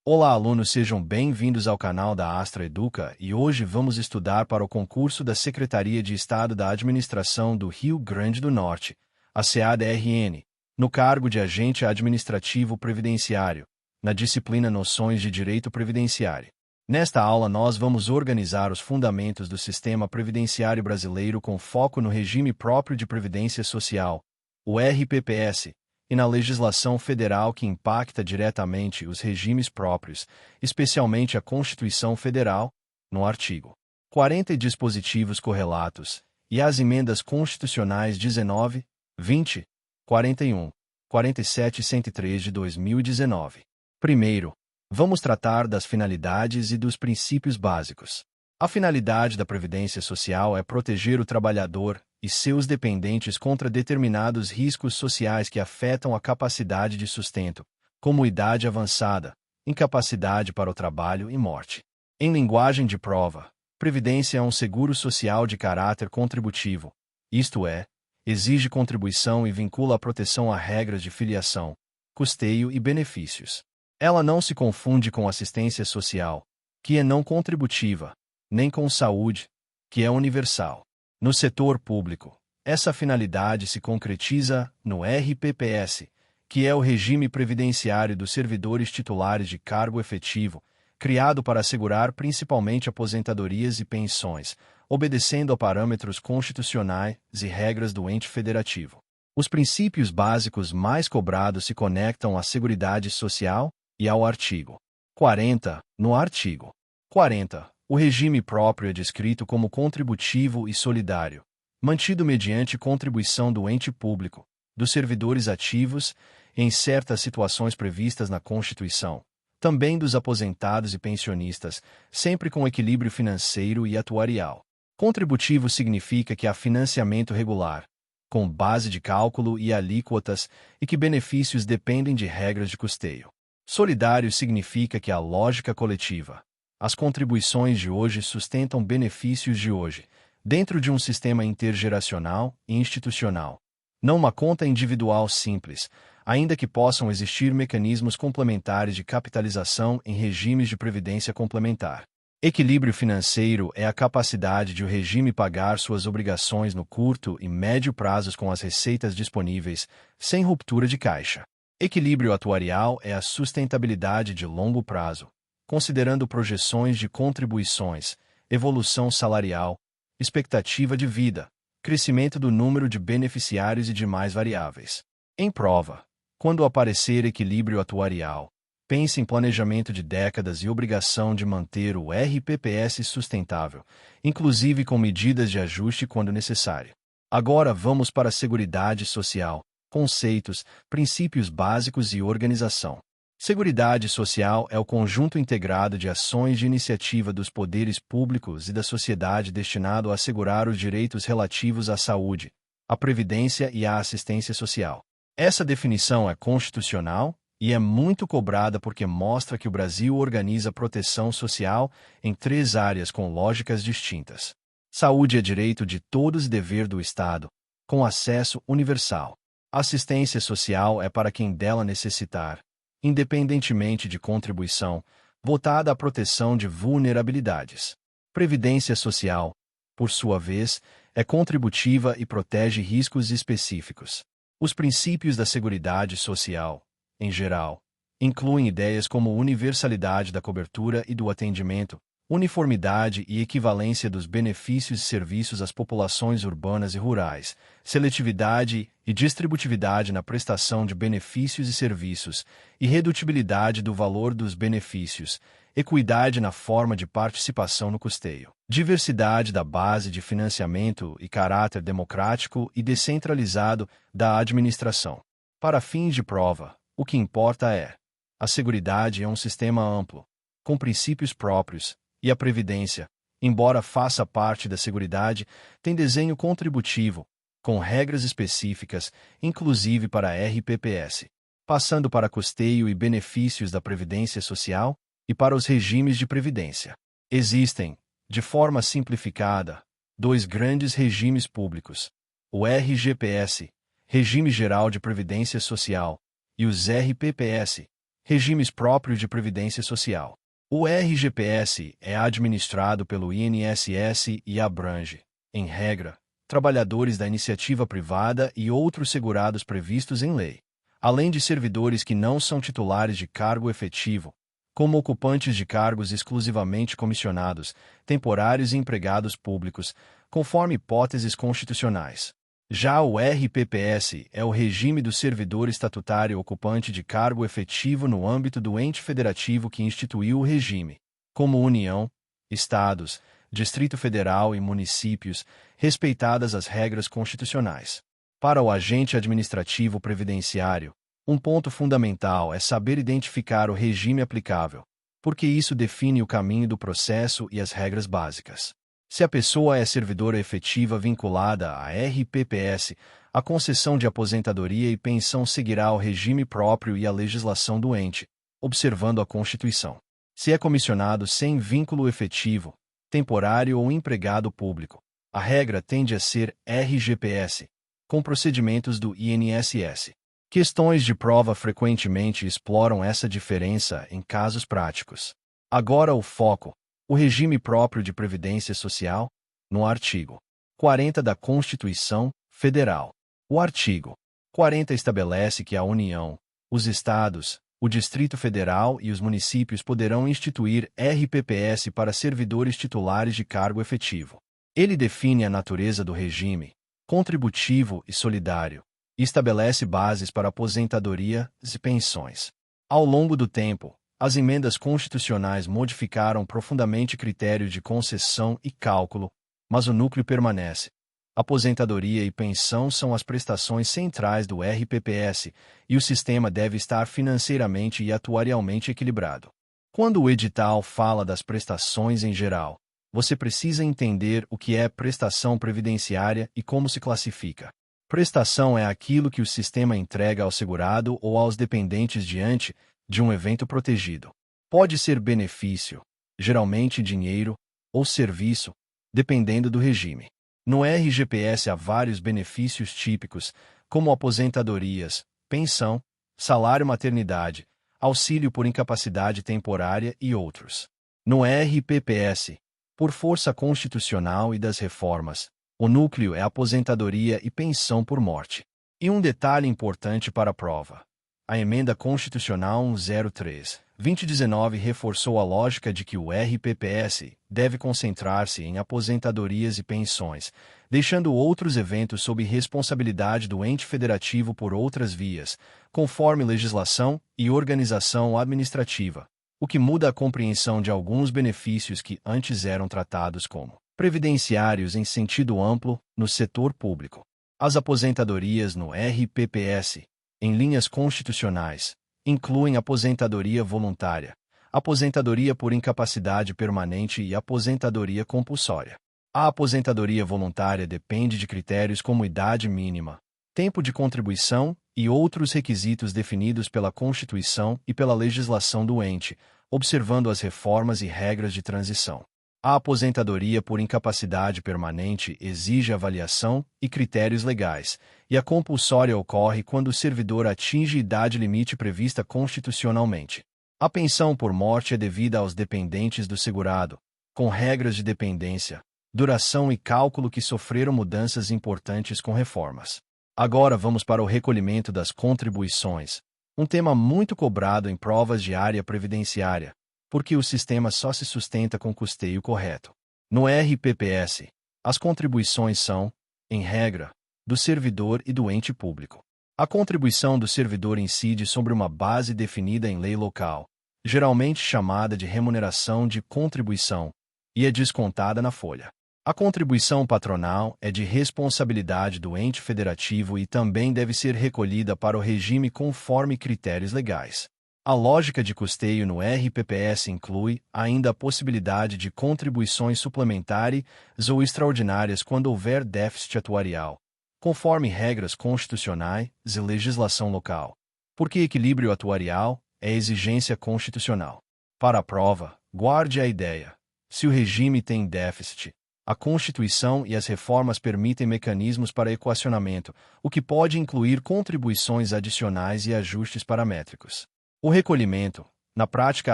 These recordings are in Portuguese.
Olá, alunos, sejam bem-vindos ao canal da Astra Educa e hoje vamos estudar para o concurso da Secretaria de Estado da Administração do Rio Grande do Norte, a CADRN, no cargo de Agente Administrativo Previdenciário, na disciplina Noções de Direito Previdenciário. Nesta aula nós vamos organizar os fundamentos do sistema previdenciário brasileiro com foco no regime próprio de previdência social, o RPPS, e na legislação federal que impacta diretamente os regimes próprios, especialmente a Constituição Federal, no artigo 40 e dispositivos correlatos, e as emendas constitucionais 19, 20, 41, 47 e 103 de 2019. Primeiro, vamos tratar das finalidades e dos princípios básicos. A finalidade da Previdência Social é proteger o trabalhador e seus dependentes contra determinados riscos sociais que afetam a capacidade de sustento, como idade avançada, incapacidade para o trabalho e morte. Em linguagem de prova, Previdência é um seguro social de caráter contributivo, isto é, exige contribuição e vincula a proteção a regras de filiação, custeio e benefícios. Ela não se confunde com assistência social, que é não contributiva, nem com saúde, que é universal. No setor público, essa finalidade se concretiza no RPPS, que é o regime previdenciário dos servidores titulares de cargo efetivo, criado para assegurar principalmente aposentadorias e pensões, obedecendo a parâmetros constitucionais e regras do ente federativo. Os princípios básicos mais cobrados se conectam à Seguridade Social e ao artigo 40. No artigo 40, o regime próprio é descrito como contributivo e solidário, mantido mediante contribuição do ente público, dos servidores ativos, em certas situações previstas na Constituição, também dos aposentados e pensionistas, sempre com equilíbrio financeiro e atuarial. Contributivo significa que há financiamento regular, com base de cálculo e alíquotas, e que benefícios dependem de regras de custeio. Solidário significa que há lógica coletiva. As contribuições de hoje sustentam benefícios de hoje, dentro de um sistema intergeracional e institucional. Não uma conta individual simples, ainda que possam existir mecanismos complementares de capitalização em regimes de previdência complementar. Equilíbrio financeiro é a capacidade de o regime pagar suas obrigações no curto e médio prazos com as receitas disponíveis, sem ruptura de caixa. Equilíbrio atuarial é a sustentabilidade de longo prazo, considerando projeções de contribuições, evolução salarial, expectativa de vida, crescimento do número de beneficiários e demais variáveis. Em prova, quando aparecer equilíbrio atuarial, pense em planejamento de décadas e obrigação de manter o RPPS sustentável, inclusive com medidas de ajuste quando necessário. Agora vamos para a Seguridade Social, conceitos, princípios básicos e organização. Seguridade Social é o conjunto integrado de ações de iniciativa dos poderes públicos e da sociedade destinado a assegurar os direitos relativos à saúde, à previdência e à assistência social. Essa definição é constitucional e é muito cobrada porque mostra que o Brasil organiza proteção social em 3 áreas com lógicas distintas. Saúde é direito de todos e dever do Estado, com acesso universal. Assistência social é para quem dela necessitar, independentemente de contribuição, voltada à proteção de vulnerabilidades. Previdência social, por sua vez, é contributiva e protege riscos específicos. Os princípios da Seguridade Social, em geral, incluem ideias como universalidade da cobertura e do atendimento, uniformidade e equivalência dos benefícios e serviços às populações urbanas e rurais, seletividade e distributividade na prestação de benefícios e serviços, irredutibilidade do valor dos benefícios, equidade na forma de participação no custeio, diversidade da base de financiamento e caráter democrático e descentralizado da administração. Para fins de prova, o que importa é: a Seguridade é um sistema amplo, com princípios próprios, e a Previdência, embora faça parte da Seguridade, tem desenho contributivo, com regras específicas, inclusive para a RPPS, passando para custeio e benefícios da Previdência Social e para os regimes de previdência. Existem, de forma simplificada, 2 grandes regimes públicos: o RGPS, Regime Geral de Previdência Social, e os RPPS, Regimes próprios de previdência social. O RGPS é administrado pelo INSS e abrange, em regra, trabalhadores da iniciativa privada e outros segurados previstos em lei, além de servidores que não são titulares de cargo efetivo, como ocupantes de cargos exclusivamente comissionados, temporários e empregados públicos, conforme hipóteses constitucionais. Já o RPPS é o regime do servidor estatutário ocupante de cargo efetivo no âmbito do ente federativo que instituiu o regime, como União, Estados, Distrito Federal e municípios, respeitadas as regras constitucionais. Para o agente administrativo previdenciário, um ponto fundamental é saber identificar o regime aplicável, porque isso define o caminho do processo e as regras básicas. Se a pessoa é servidora efetiva vinculada à RPPS, a concessão de aposentadoria e pensão seguirá ao regime próprio e à legislação do ente, observando a Constituição. Se é comissionado sem vínculo efetivo, temporário ou empregado público, a regra tende a ser RGPS, com procedimentos do INSS. Questões de prova frequentemente exploram essa diferença em casos práticos. Agora o foco. O regime próprio de previdência social, no artigo 40 da Constituição Federal. O artigo 40 estabelece que a União, os Estados, o Distrito Federal e os municípios poderão instituir RPPS para servidores titulares de cargo efetivo. Ele define a natureza do regime, contributivo e solidário, e estabelece bases para aposentadorias e pensões. Ao longo do tempo, as emendas constitucionais modificaram profundamente critérios de concessão e cálculo, mas o núcleo permanece. Aposentadoria e pensão são as prestações centrais do RPPS, e o sistema deve estar financeiramente e atuarialmente equilibrado. Quando o edital fala das prestações em geral, você precisa entender o que é prestação previdenciária e como se classifica. Prestação é aquilo que o sistema entrega ao segurado ou aos dependentes diante de um evento protegido. Pode ser benefício, geralmente dinheiro, ou serviço, dependendo do regime. No RGPS há vários benefícios típicos, como aposentadorias, pensão, salário maternidade, auxílio por incapacidade temporária e outros. No RPPS, por força constitucional e das reformas, o núcleo é aposentadoria e pensão por morte. E um detalhe importante para a prova. A Emenda Constitucional 103/2019 reforçou a lógica de que o RPPS deve concentrar-se em aposentadorias e pensões, deixando outros eventos sob responsabilidade do ente federativo por outras vias, conforme legislação e organização administrativa, o que muda a compreensão de alguns benefícios que antes eram tratados como previdenciários em sentido amplo no setor público. As aposentadorias no RPPS, em linhas constitucionais, incluem aposentadoria voluntária, aposentadoria por incapacidade permanente e aposentadoria compulsória. A aposentadoria voluntária depende de critérios como idade mínima, tempo de contribuição e outros requisitos definidos pela Constituição e pela legislação do ente, observando as reformas e regras de transição. A aposentadoria por incapacidade permanente exige avaliação e critérios legais, e a compulsória ocorre quando o servidor atinge idade limite prevista constitucionalmente. A pensão por morte é devida aos dependentes do segurado, com regras de dependência, duração e cálculo que sofreram mudanças importantes com reformas. Agora vamos para o recolhimento das contribuições, um tema muito cobrado em provas de área previdenciária, porque o sistema só se sustenta com custeio correto. No RPPS, as contribuições são, em regra, do servidor e do ente público. A contribuição do servidor incide sobre uma base definida em lei local, geralmente chamada de remuneração de contribuição, e é descontada na folha. A contribuição patronal é de responsabilidade do ente federativo e também deve ser recolhida para o regime conforme critérios legais. A lógica de custeio no RPPS inclui ainda a possibilidade de contribuições suplementares ou extraordinárias quando houver déficit atuarial, conforme regras constitucionais e legislação local, porque equilíbrio atuarial é exigência constitucional. Para a prova, guarde a ideia: se o regime tem déficit, a Constituição e as reformas permitem mecanismos para equacionamento, o que pode incluir contribuições adicionais e ajustes paramétricos. O recolhimento, na prática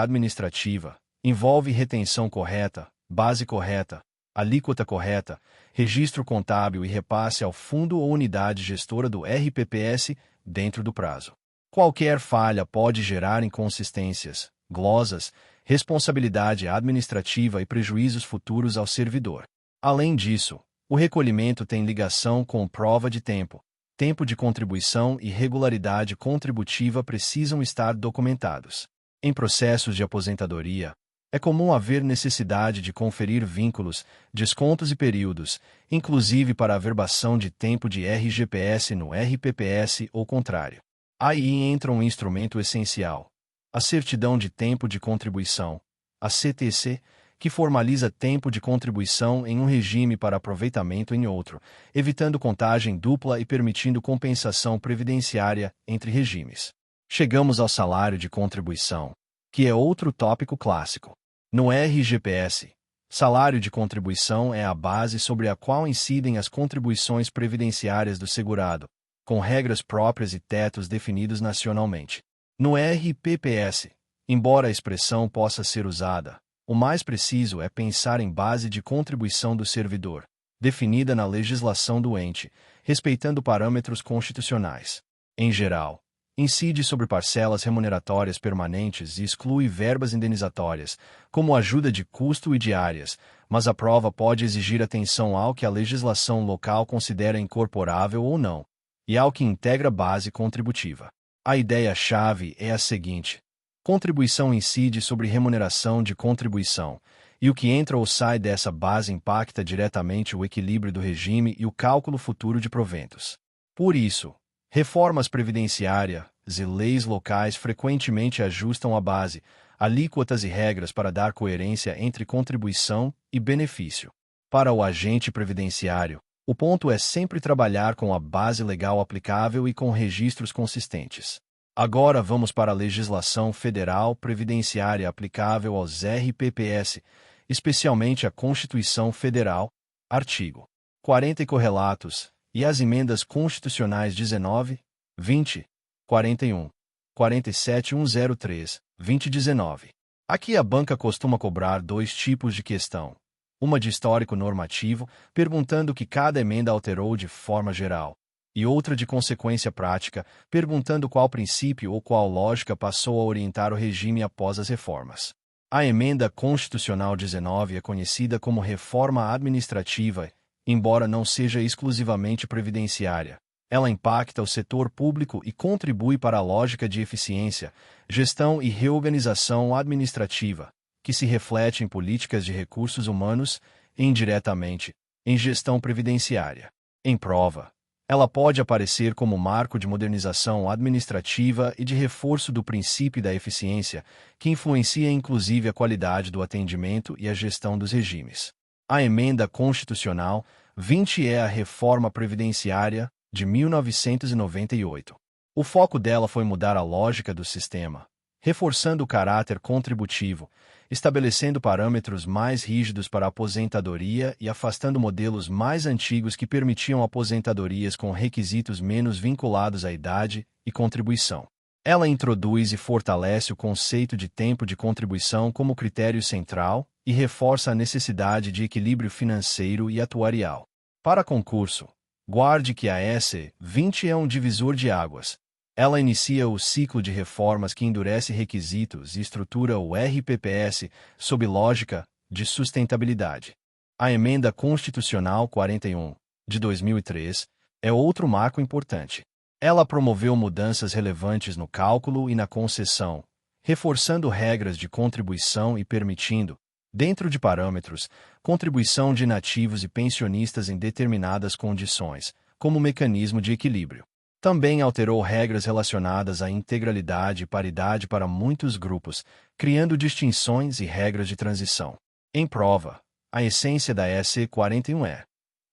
administrativa, envolve retenção correta, base correta, alíquota correta, registro contábil e repasse ao fundo ou unidade gestora do RPPS dentro do prazo. Qualquer falha pode gerar inconsistências, glosas, responsabilidade administrativa e prejuízos futuros ao servidor. Além disso, o recolhimento tem ligação com prova de tempo. Tempo de contribuição e regularidade contributiva precisam estar documentados. Em processos de aposentadoria, é comum haver necessidade de conferir vínculos, descontos e períodos, inclusive para a averbação de tempo de RGPS no RPPS ou contrário. Aí entra um instrumento essencial, a certidão de tempo de contribuição, a CTC, que formaliza tempo de contribuição em um regime para aproveitamento em outro, evitando contagem dupla e permitindo compensação previdenciária entre regimes. Chegamos ao salário de contribuição, que é outro tópico clássico. No RGPS, salário de contribuição é a base sobre a qual incidem as contribuições previdenciárias do segurado, com regras próprias e tetos definidos nacionalmente. No RPPS, embora a expressão possa ser usada, o mais preciso é pensar em base de contribuição do servidor, definida na legislação do ente, respeitando parâmetros constitucionais. Em geral, incide sobre parcelas remuneratórias permanentes e exclui verbas indenizatórias, como ajuda de custo e diárias, mas a prova pode exigir atenção ao que a legislação local considera incorporável ou não, e ao que integra base contributiva. A ideia-chave é a seguinte: contribuição incide sobre remuneração de contribuição, e o que entra ou sai dessa base impacta diretamente o equilíbrio do regime e o cálculo futuro de proventos. Por isso, reformas previdenciárias e leis locais frequentemente ajustam a base, alíquotas e regras para dar coerência entre contribuição e benefício. Para o agente previdenciário, o ponto é sempre trabalhar com a base legal aplicável e com registros consistentes. Agora vamos para a legislação federal previdenciária aplicável aos RPPS, especialmente a Constituição Federal, artigo 40 e correlatos, e as emendas constitucionais 19, 20, 41, 47 e 103, 2019. Aqui a banca costuma cobrar dois tipos de questão. Uma de histórico normativo, perguntando o que cada emenda alterou de forma geral, e outra de consequência prática, perguntando qual princípio ou qual lógica passou a orientar o regime após as reformas. A Emenda Constitucional 19 é conhecida como reforma administrativa, embora não seja exclusivamente previdenciária. Ela impacta o setor público e contribui para a lógica de eficiência, gestão e reorganização administrativa, que se reflete em políticas de recursos humanos e, indiretamente, em gestão previdenciária. Em prova, ela pode aparecer como marco de modernização administrativa e de reforço do princípio da eficiência, que influencia inclusive a qualidade do atendimento e a gestão dos regimes. A Emenda Constitucional 20 é a Reforma Previdenciária de 1998. O foco dela foi mudar a lógica do sistema, reforçando o caráter contributivo, estabelecendo parâmetros mais rígidos para a aposentadoria e afastando modelos mais antigos que permitiam aposentadorias com requisitos menos vinculados à idade e contribuição. Ela introduz e fortalece o conceito de tempo de contribuição como critério central e reforça a necessidade de equilíbrio financeiro e atuarial. Para concurso, guarde que a S20 é um divisor de águas. Ela inicia o ciclo de reformas que endurece requisitos e estrutura o RPPS sob lógica de sustentabilidade. A Emenda Constitucional 41, de 2003, é outro marco importante. Ela promoveu mudanças relevantes no cálculo e na concessão, reforçando regras de contribuição e permitindo, dentro de parâmetros, contribuição de inativos e pensionistas em determinadas condições, como mecanismo de equilíbrio. Também alterou regras relacionadas à integralidade e paridade para muitos grupos, criando distinções e regras de transição. Em prova, a essência da SC41 é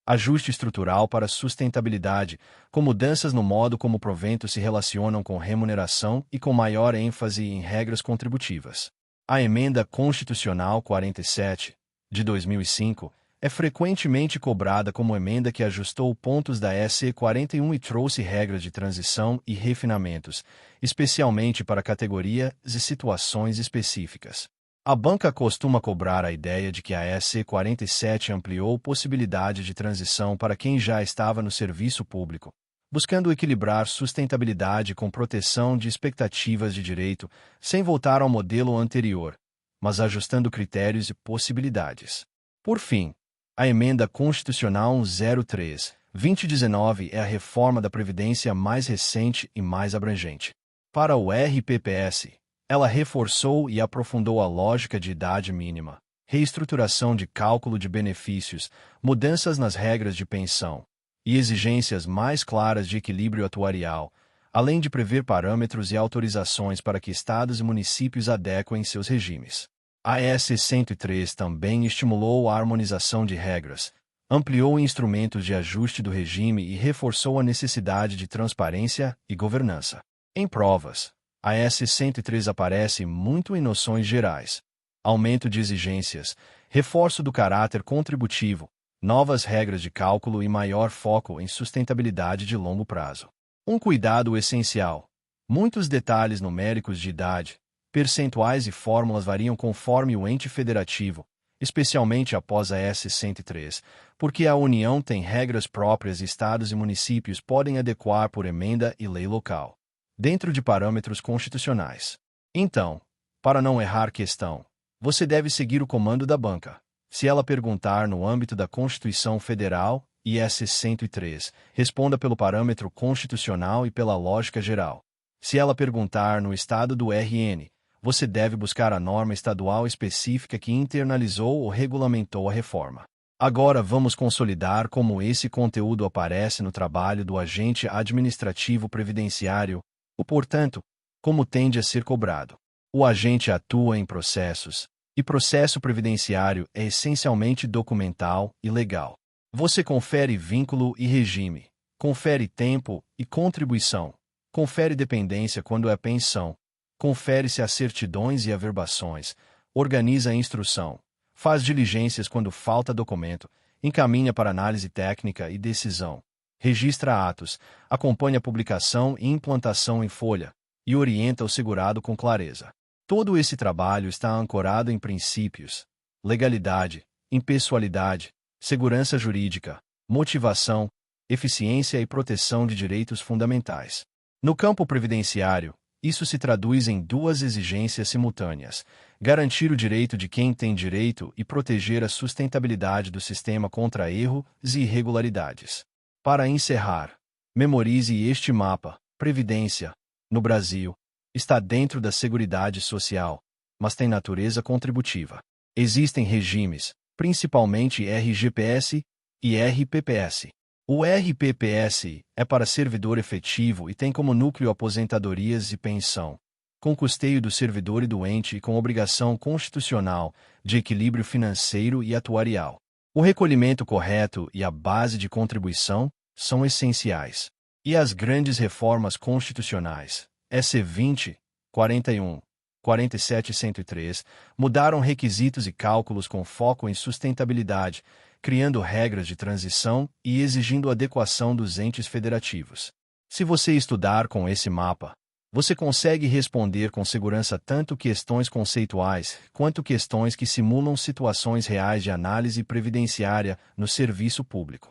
ajuste estrutural para sustentabilidade, com mudanças no modo como proventos se relacionam com remuneração e com maior ênfase em regras contributivas. A Emenda Constitucional 47, de 2005, É frequentemente cobrada como emenda que ajustou pontos da SE 41 e trouxe regras de transição e refinamentos, especialmente para categorias e situações específicas. A banca costuma cobrar a ideia de que a SE 47 ampliou possibilidade de transição para quem já estava no serviço público, buscando equilibrar sustentabilidade com proteção de expectativas de direito, sem voltar ao modelo anterior, mas ajustando critérios e possibilidades. Por fim, a Emenda Constitucional 103/2019 é a reforma da Previdência mais recente e mais abrangente. Para o RPPS, ela reforçou e aprofundou a lógica de idade mínima, reestruturação de cálculo de benefícios, mudanças nas regras de pensão e exigências mais claras de equilíbrio atuarial, além de prever parâmetros e autorizações para que estados e municípios adequem seus regimes. A S 103 também estimulou a harmonização de regras, ampliou instrumentos de ajuste do regime e reforçou a necessidade de transparência e governança. Em provas, a S 103 aparece muito em noções gerais: aumento de exigências, reforço do caráter contributivo, novas regras de cálculo e maior foco em sustentabilidade de longo prazo. Um cuidado essencial: muitos detalhes numéricos de idade, percentuais e fórmulas variam conforme o ente federativo, especialmente após a S 103, porque a União tem regras próprias e estados e municípios podem adequar por emenda e lei local, dentro de parâmetros constitucionais. Então, para não errar questão, você deve seguir o comando da banca. Se ela perguntar no âmbito da Constituição Federal, IS 103, responda pelo parâmetro constitucional e pela lógica geral. Se ela perguntar no estado do RN, você deve buscar a norma estadual específica que internalizou ou regulamentou a reforma. Agora vamos consolidar como esse conteúdo aparece no trabalho do agente administrativo previdenciário, portanto, como tende a ser cobrado. O agente atua em processos, e processo previdenciário é essencialmente documental e legal. Você confere vínculo e regime, confere tempo e contribuição, confere dependência quando é pensão, confere-se as certidões e averbações, organiza a instrução, faz diligências quando falta documento, encaminha para análise técnica e decisão, registra atos, acompanha a publicação e implantação em folha, e orienta o segurado com clareza. Todo esse trabalho está ancorado em princípios: legalidade, impessoalidade, segurança jurídica, motivação, eficiência e proteção de direitos fundamentais. No campo previdenciário, isso se traduz em duas exigências simultâneas: garantir o direito de quem tem direito e proteger a sustentabilidade do sistema contra erros e irregularidades. Para encerrar, memorize este mapa: Previdência, no Brasil, está dentro da Seguridade Social, mas tem natureza contributiva. Existem regimes, principalmente RGPS e RPPS. O RPPS é para servidor efetivo e tem como núcleo aposentadorias e pensão, com custeio do servidor e doente e com obrigação constitucional de equilíbrio financeiro e atuarial. O recolhimento correto e a base de contribuição são essenciais. E as grandes reformas constitucionais, SC 20, 41, 47 e 103, mudaram requisitos e cálculos com foco em sustentabilidade, criando regras de transição e exigindo adequação dos entes federativos. Se você estudar com esse mapa, você consegue responder com segurança tanto questões conceituais quanto questões que simulam situações reais de análise previdenciária no serviço público.